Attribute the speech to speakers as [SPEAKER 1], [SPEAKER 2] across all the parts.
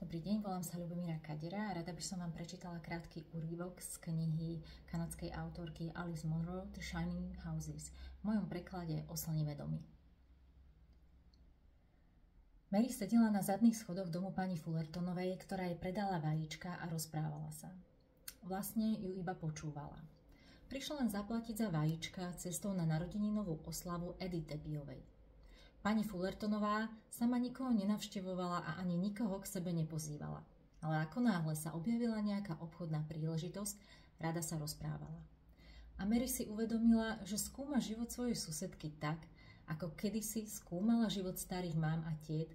[SPEAKER 1] Dobrý deň, volám sa Ľubomíra Kadera a rada by som vám prečítala krátky úryvok z knihy kanadskej autorky Alice Munro The Shining Houses, v mojom preklade Oslnivé domy. Mary sedela na zadných schodoch domu pani Fullertonovej, ktorá jej predala vajíčka a rozprávala sa. Vlastne ju iba počúvala. Prišla len zaplatiť za vajíčka cestou na narodeninovú oslavu Edith Debyovej. Pani Fullertonová sama nikoho nenavštevovala a ani nikoho k sebe nepozývala. Ale ako náhle sa objavila nejaká obchodná príležitosť, rada sa rozprávala. A Mary si uvedomila, že skúma život svojej susedky tak, ako kedysi skúmala život starých mám a tiet,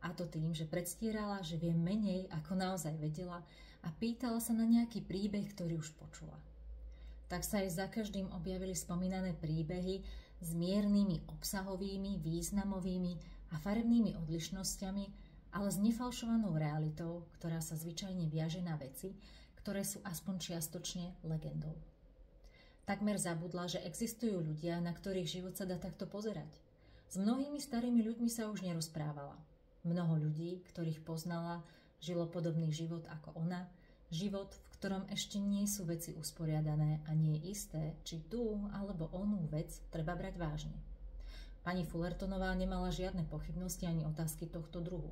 [SPEAKER 1] a to tým, že predstierala, že vie menej, ako naozaj vedela a pýtala sa na nejaký príbeh, ktorý už počula. Tak sa jej za každým objavili spomínané príbehy s miernymi obsahovými, významovými a farebnými odlišnosťami, ale s nefalšovanou realitou, ktorá sa zvyčajne viaže na veci, ktoré sú aspoň čiastočne legendou. Takmer zabudla, že existujú ľudia, na ktorých život sa dá takto pozerať. S mnohými starými ľuďmi sa už nerozprávala. Mnoho ľudí, ktorých poznala, žilo podobný život ako ona, život, v ktorom ešte nie sú veci usporiadané a nie je isté, či tú alebo onú vec treba brať vážne. Pani Fullertonová nemala žiadne pochybnosti ani otázky tohto druhu.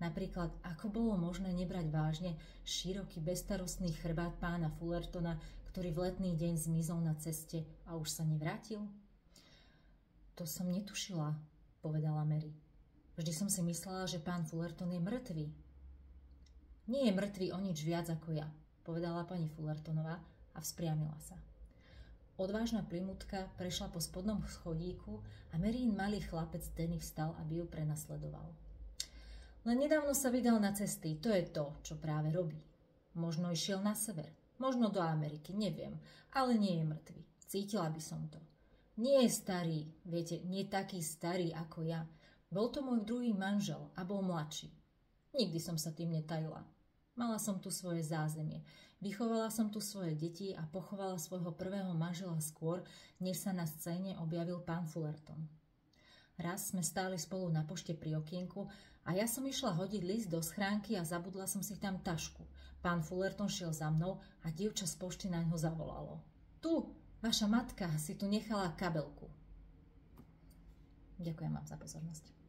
[SPEAKER 1] Napríklad, ako bolo možné nebrať vážne široký bezstarostný chrbát pána Fullertona, ktorý v letný deň zmizol na ceste a už sa nevrátil? To som netušila, povedala Mary. Vždy som si myslela, že pán Fullerton je mŕtvý. Nie je mŕtvý o nič viac ako ja, povedala pani Fullertonová a vzpriamila sa. Odvážna primutka prešla po spodnom schodíku a Maryin malý chlapec Danny vstal, aby ju prenasledoval. Len nedávno sa vydal na cesty, to je to, čo práve robí. Možno išiel na sever, možno do Ameriky, neviem, ale nie je mŕtvý. Cítila by som to. Nie je starý, viete, nie taký starý ako ja. Bol to môj druhý manžel a bol mladší. Nikdy som sa tým netajila. Mala som tu svoje zázemie. Vychovala som tu svoje deti a pochovala svojho prvého manžela skôr, než sa na scéne objavil pán Fullerton. Raz sme stáli spolu na pošte pri okienku a ja som išla hodiť list do schránky a zabudla som si tam tašku. Pán Fullerton šiel za mnou a dievča z pošty naňho zavolalo. Tu, vaša matka si tu nechala kabelku. Ďakujem vám za pozornosť.